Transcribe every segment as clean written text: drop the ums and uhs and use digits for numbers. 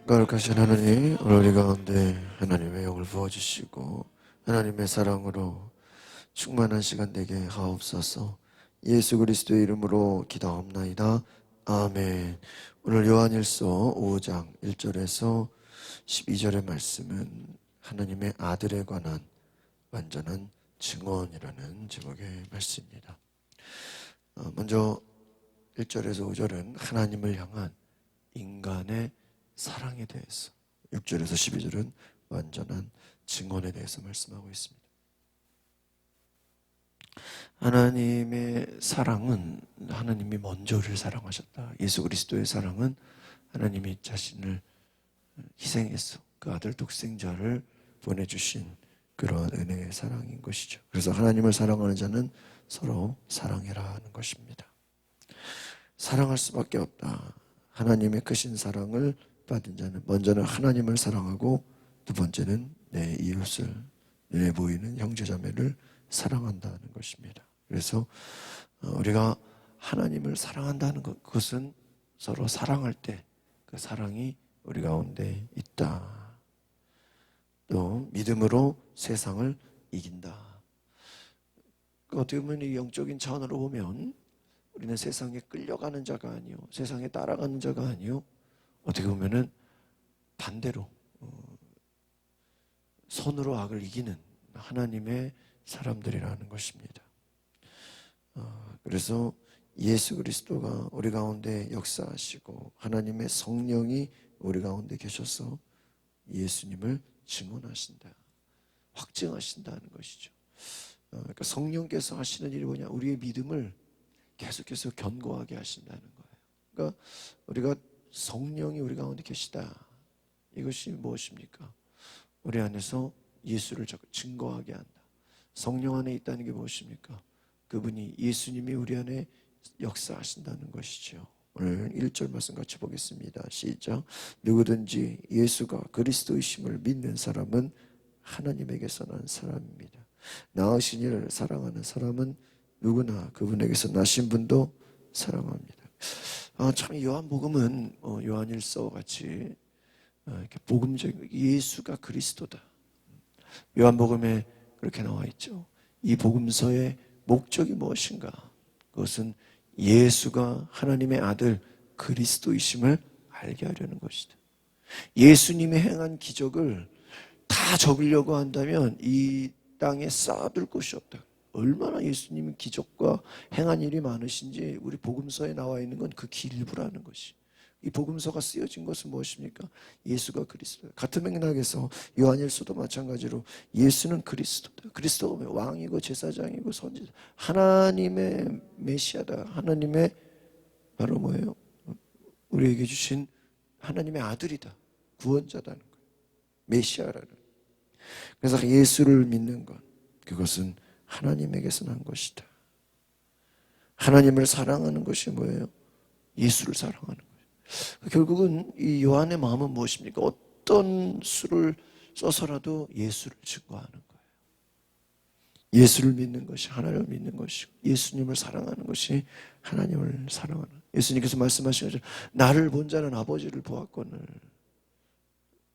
거룩하신 하나님, 오늘 우리 가운데 하나님의 영을 부어주시고 하나님의 사랑으로 충만한 시간 되게 하옵소서. 예수 그리스도의 이름으로 기도하옵나이다. 아멘. 오늘 요한일서 5장 1절에서 12절의 말씀은 하나님의 아들에 관한 완전한 증언이라는 제목의 말씀입니다. 먼저 1절에서 5절은 하나님을 향한 인간의 사랑에 대해서, 6절에서 12절은 완전한 증언에 대해서 말씀하고 있습니다. 하나님의 사랑은 하나님이 먼저 우리를 사랑하셨다. 예수 그리스도의 사랑은 하나님이 자신을 희생해서 그 아들 독생자를 보내주신 그런 은혜의 사랑인 것이죠. 그래서 하나님을 사랑하는 자는 서로 사랑해라 하는 것입니다. 사랑할 수밖에 없다. 하나님의 크신 사랑을 받은 자는 먼저는 하나님을 사랑하고 두 번째는 내 이웃을, 눈에 보이는 형제자매를 사랑한다는 것입니다. 그래서 우리가 하나님을 사랑한다는 것, 그것은 서로 사랑할 때 그 사랑이 우리 가운데 있다. 또 믿음으로 세상을 이긴다. 어떻게 보면 이 영적인 차원으로 보면 우리는 세상에 끌려가는 자가 아니요, 세상에 따라가는 자가 아니요, 어떻게 보면은 반대로 손으로 악을 이기는 하나님의 사람들이라는 것입니다. 그래서 예수 그리스도가 우리 가운데 역사하시고 하나님의 성령이 우리 가운데 계셔서 예수님을 증언하신다, 확증하신다는 것이죠. 그러니까 성령께서 하시는 일이 뭐냐? 우리의 믿음을 계속해서 견고하게 하신다는 거예요. 그러니까 우리가 성령이 우리 가운데 계시다. 이것이 무엇입니까? 우리 안에서 예수를 증거하게 한다. 성령 안에 있다는 게 무엇입니까? 그분이, 예수님이 우리 안에 역사하신다는 것이죠. 오늘 1절 말씀 같이 보겠습니다. 시작. 누구든지 예수가 그리스도이심을 믿는 사람은 하나님에게서 난 사람입니다. 낳으신 이를 사랑하는 사람은 누구나 그분에게서 나신 분도 사랑합니다. 참 요한복음은 요한일서 같이 이렇게 복음적, 예수가 그리스도다. 요한복음에 그렇게 나와 있죠. 이 복음서의 목적이 무엇인가? 그것은 예수가 하나님의 아들 그리스도이심을 알게 하려는 것이다. 예수님이 행한 기적을 다 적으려고 한다면 이 땅에 쌓아둘 곳이 없다. 얼마나 예수님이 기적과 행한 일이 많으신지 우리 복음서에 나와 있는 건 그 일부라는 것이. 이 복음서가 쓰여진 것은 무엇입니까? 예수가 그리스도다. 같은 맥락에서 요한일서도 마찬가지로 예수는 그리스도다. 그리스도가 왕이고 제사장이고 선지자, 하나님의 메시아다. 하나님의 바로 뭐예요? 우리에게 주신 하나님의 아들이다. 구원자다는 거예요. 메시아라는. 그래서 예수를 믿는 것, 그것은 하나님에게서 난 것이다. 하나님을 사랑하는 것이 뭐예요? 예수를 사랑하는 거예요. 결국은 이 요한의 마음은 무엇입니까? 어떤 수를 써서라도 예수를 증거하는 거예요. 예수를 믿는 것이 하나님을 믿는 것이고, 예수님을 사랑하는 것이 하나님을 사랑하는. 예수님께서 말씀하신 것처럼 나를 본 자는 아버지를 보았거늘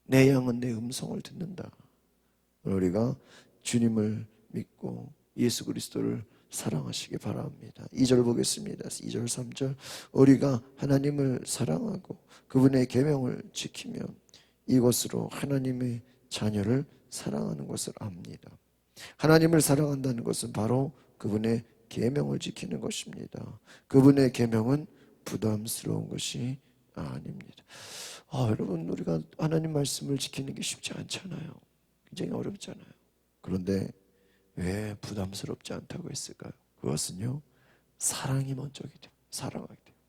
내 양은 내 음성을 듣는다. 우리가 주님을 믿고 예수 그리스도를 사랑하시기 바랍니다. 2절 보겠습니다. 2절 3절. 우리가 하나님을 사랑하고 그분의 계명을 지키며 이것으로 하나님의 자녀를 사랑하는 것을 압니다. 하나님을 사랑한다는 것은 바로 그분의 계명을 지키는 것입니다. 그분의 계명은 부담스러운 것이 아닙니다. 여러분, 우리가 하나님 말씀을 지키는 게 쉽지 않잖아요. 굉장히 어렵잖아요. 그런데 왜 부담스럽지 않다고 했을까요? 그것은요, 사랑이 먼저이기 때문에, 사랑하기 때문에.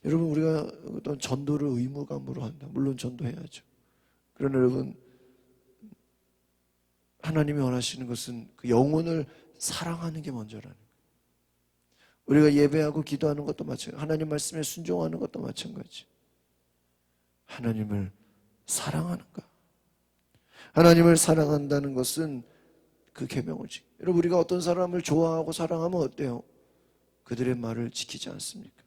여러분, 우리가 어떤 전도를 의무감으로 한다. 물론 전도해야죠. 그러나 여러분, 하나님이 원하시는 것은 그 영혼을 사랑하는 게 먼저라는 거예요. 우리가 예배하고 기도하는 것도 마찬가지, 하나님 말씀에 순종하는 것도 마찬가지. 하나님을 사랑하는가? 하나님을 사랑한다는 것은 그 계명을 여러분, 우리가 어떤 사람을 좋아하고 사랑하면 어때요? 그들의 말을 지키지 않습니까?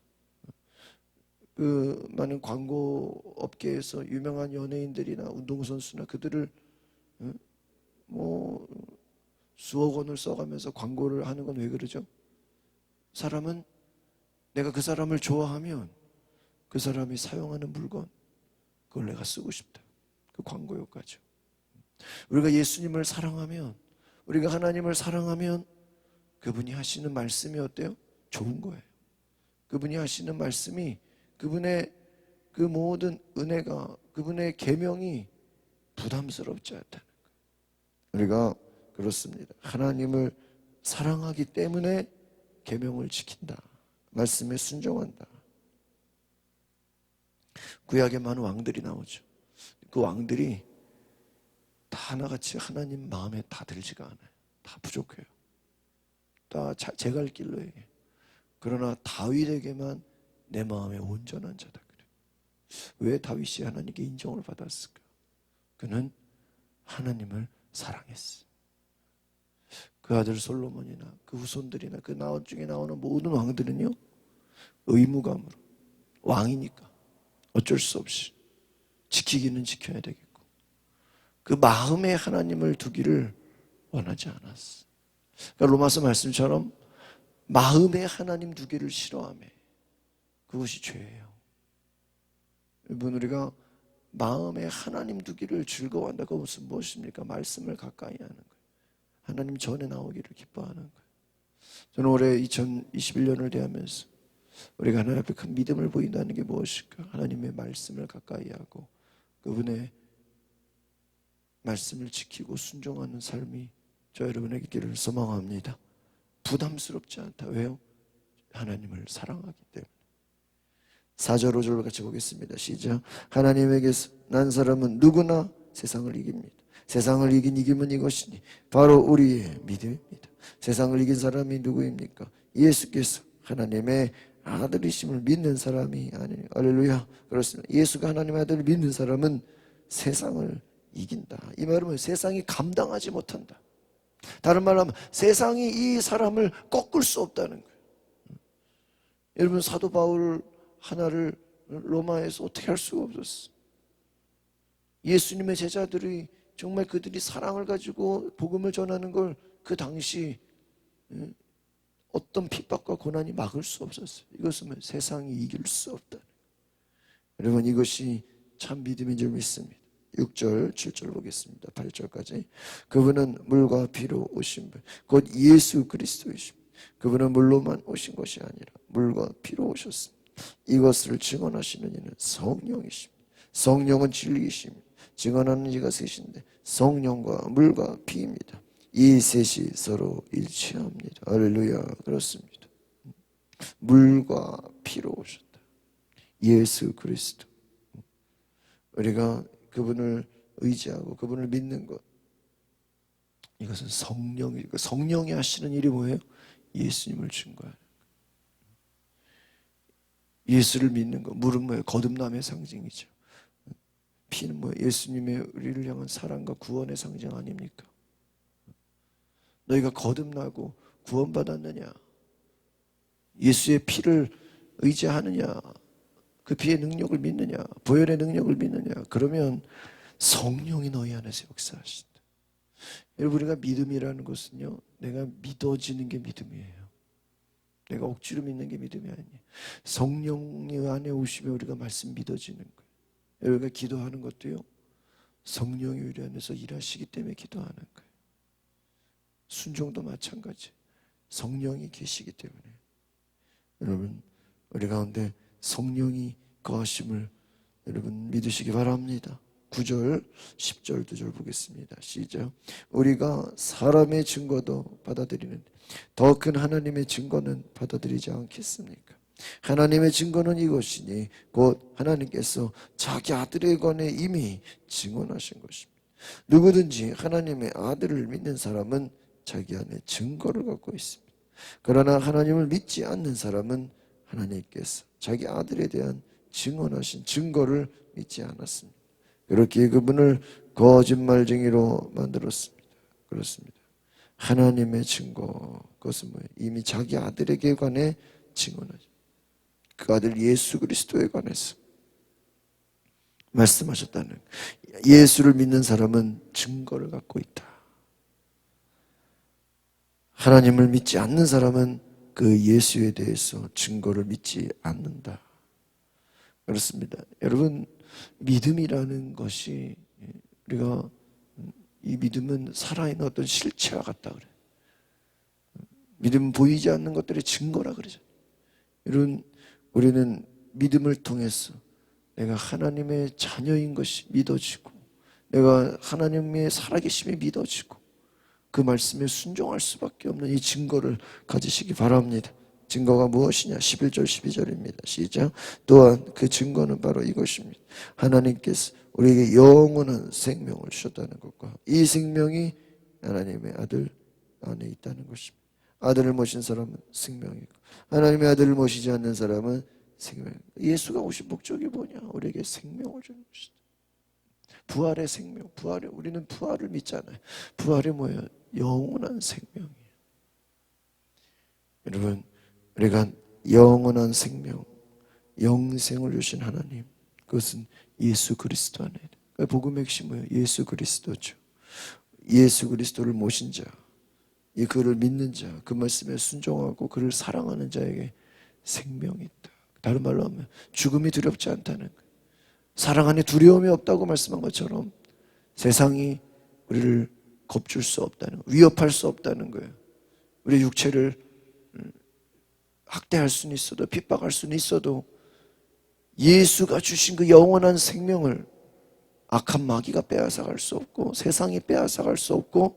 그 많은 광고 업계에서 유명한 연예인들이나 운동선수나 그들을 뭐 수억 원을 써가면서 광고를 하는 건 왜 그러죠? 사람은 내가 그 사람을 좋아하면 그 사람이 사용하는 물건 그걸 내가 쓰고 싶다. 그 광고 효과죠. 우리가 예수님을 사랑하면, 우리가 하나님을 사랑하면 그분이 하시는 말씀이 어때요? 좋은 거예요. 그분이 하시는 말씀이, 그분의 그 모든 은혜가, 그분의 계명이 부담스럽지 않다는 거예요. 우리가 그렇습니다. 하나님을 사랑하기 때문에 계명을 지킨다. 말씀에 순종한다. 구약에 많은 왕들이 나오죠. 그 왕들이 다 하나같이 하나님 마음에 다 들지가 않아요. 다 부족해요. 다 제 갈 길로 해. 그러나 다윗에게만 내 마음에 온전한 자다 그래. 왜 다윗이 하나님께 인정을 받았을까? 그는 하나님을 사랑했어. 그 아들 솔로몬이나 그 후손들이나 그 나중에 나오는 모든 왕들은요, 의무감으로, 왕이니까 어쩔 수 없이 지키기는 지켜야 되겠고, 그 마음에 하나님을 두기를 원하지 않았어. 그러니까 로마서 말씀처럼 마음에 하나님 두기를 싫어하며, 그것이 죄예요. 여러분, 우리가 마음에 하나님 두기를 즐거워한다. 그것은 무엇입니까? 말씀을 가까이 하는 거예요. 하나님 전에 나오기를 기뻐하는 거예요. 저는 올해 2021년을 대하면서 우리가 하나님 앞에 큰 믿음을 보인다는 게 무엇일까? 하나님의 말씀을 가까이 하고 그분의 말씀을 지키고 순종하는 삶이 저 여러분에게 있기를 소망합니다. 부담스럽지 않다. 왜요? 하나님을 사랑하기 때문에. 4절 5절 같이 보겠습니다. 시작. 하나님에게서 난 사람은 누구나 세상을 이깁니다. 세상을 이긴 이김은 이것이니 바로 우리의 믿음입니다. 세상을 이긴 사람이 누구입니까? 예수께서 하나님의 아들이심을 믿는 사람이 아니에요. 할렐루야. 그렇습니다. 예수가 하나님의 아들을 믿는 사람은 세상을 이긴다. 이 말은 세상이 감당하지 못한다. 다른 말로 하면 세상이 이 사람을 꺾을 수 없다는 거예요. 여러분, 사도 바울 하나를 로마에서 어떻게 할 수가 없었어. 예수님의 제자들이 정말 그들이 사랑을 가지고 복음을 전하는 걸 그 당시 어떤 핍박과 고난이 막을 수 없었어요. 이것은 세상이 이길 수 없다. 여러분, 이것이 참 믿음인 줄 믿습니다. 6절 7절 보겠습니다. 8절까지. 그분은 물과 피로 오신 분 곧 예수 그리스도이십니다. 그분은 물로만 오신 것이 아니라 물과 피로 오셨습니다. 이것을 증언하시는 이는 성령이십니다. 성령은 진리이십니다. 증언하는 이가 셋인데 성령과 물과 피입니다. 이 셋이 서로 일치합니다. 할렐루야. 그렇습니다. 물과 피로 오셨다. 예수 그리스도. 우리가 그분을 의지하고 그분을 믿는 것, 이것은 성령이 하시는 일이 뭐예요? 예수님을 증거하는 것. 예수를 믿는 것. 물은 뭐예요? 거듭남의 상징이죠. 피는 뭐예요? 예수님의 우리를 향한 사랑과 구원의 상징 아닙니까? 너희가 거듭나고 구원받았느냐? 예수의 피를 의지하느냐? 그 피의 능력을 믿느냐? 보혈의 능력을 믿느냐? 그러면 성령이 너희 안에서 역사하신다. 여러분, 우리가 믿음이라는 것은요, 내가 믿어지는 게 믿음이에요. 내가 억지로 믿는 게 믿음이 아니에요. 성령이 안에 오시면 우리가 말씀 믿어지는 거예요. 우리가 기도하는 것도요, 성령이 우리 안에서 일하시기 때문에 기도하는 거예요. 순종도 마찬가지. 성령이 계시기 때문에. 여러분, 우리 가운데 성령이 거하심을 여러분 믿으시기 바랍니다. 9절 10절 2절 보겠습니다. 시작. 우리가 사람의 증거도 받아들이는데 더 큰 하나님의 증거는 받아들이지 않겠습니까? 하나님의 증거는 이것이니 곧 하나님께서 자기 아들에 관해 이미 증언하신 것입니다. 누구든지 하나님의 아들을 믿는 사람은 자기 안에 증거를 갖고 있습니다. 그러나 하나님을 믿지 않는 사람은 하나님께서 자기 아들에 대한 증언하신 증거를 믿지 않았습니다. 그렇게 그분을 거짓말쟁이로 만들었습니다. 그렇습니다. 하나님의 증거, 그것은 뭐예요? 이미 자기 아들에게 관해 증언하죠. 그 아들 예수 그리스도에 관해서 말씀하셨다는, 예수를 믿는 사람은 증거를 갖고 있다. 하나님을 믿지 않는 사람은 그 예수에 대해서 증거를 믿지 않는다. 그렇습니다. 여러분, 믿음이라는 것이, 우리가 이 믿음은 살아있는 어떤 실체와 같다 그래요. 믿음은 보이지 않는 것들의 증거라 그러죠. 여러분, 우리는 믿음을 통해서 내가 하나님의 자녀인 것이 믿어지고, 내가 하나님의 살아계심이 믿어지고, 그 말씀에 순종할 수밖에 없는 이 증거를 가지시기 바랍니다. 증거가 무엇이냐? 11절 12절입니다. 시작. 또한 그 증거는 바로 이것입니다. 하나님께서 우리에게 영원한 생명을 주셨다는 것과 이 생명이 하나님의 아들 안에 있다는 것입니다. 아들을 모신 사람은 생명이고 하나님의 아들을 모시지 않는 사람은 생명이고, 예수가 오신 목적이 뭐냐? 우리에게 생명을 주는 것이다. 부활의 생명, 우리는 부활을 믿잖아요. 부활이 뭐예요? 영원한 생명이에요. 여러분, 우리가 영원한 생명, 영생을 주신 하나님, 그것은 예수 그리스도 안에 있다. 복음의 핵심이 뭐예요? 예수 그리스도죠. 예수 그리스도를 모신 자, 그를 믿는 자, 그 말씀에 순종하고 그를 사랑하는 자에게 생명이 있다. 다른 말로 하면 죽음이 두렵지 않다는 거예요. 사랑 안에 두려움이 없다고 말씀한 것처럼 세상이 우리를 겁줄 수 없다는 거예요. 위협할 수 없다는 거예요. 우리 육체를 학대할 수는 있어도, 핍박할 수는 있어도 예수가 주신 그 영원한 생명을 악한 마귀가 빼앗아갈 수 없고, 세상이 빼앗아갈 수 없고,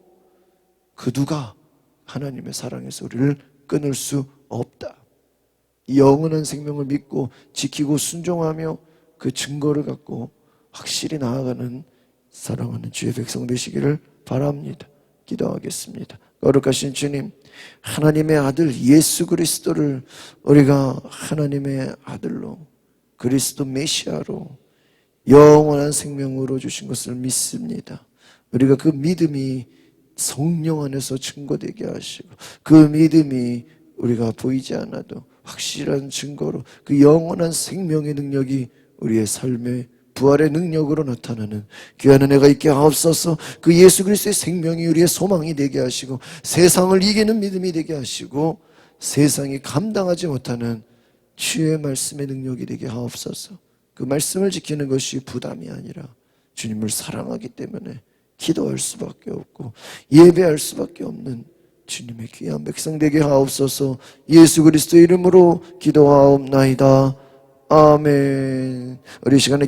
그 누가 하나님의 사랑에서 우리를 끊을 수 없다. 이 영원한 생명을 믿고 지키고 순종하며 그 증거를 갖고 확실히 나아가는 사랑하는 주의 백성 되시기를 바랍니다. 기도하겠습니다. 거룩하신 주님, 하나님의 아들 예수 그리스도를 우리가 하나님의 아들로, 그리스도 메시아로 영원한 생명으로 주신 것을 믿습니다. 우리가 그 믿음이 성령 안에서 증거되게 하시고, 그 믿음이 우리가 보이지 않아도 확실한 증거로 그 영원한 생명의 능력이 우리의 삶의 부활의 능력으로 나타나는 귀한 은혜가 있게 하옵소서. 그 예수 그리스도의 생명이 우리의 소망이 되게 하시고, 세상을 이기는 믿음이 되게 하시고, 세상이 감당하지 못하는 주의 말씀의 능력이 되게 하옵소서. 그 말씀을 지키는 것이 부담이 아니라 주님을 사랑하기 때문에 기도할 수밖에 없고 예배할 수밖에 없는 주님의 귀한 백성 되게 하옵소서. 예수 그리스도 이름으로 기도하옵나이다. 아멘. 우리 시간에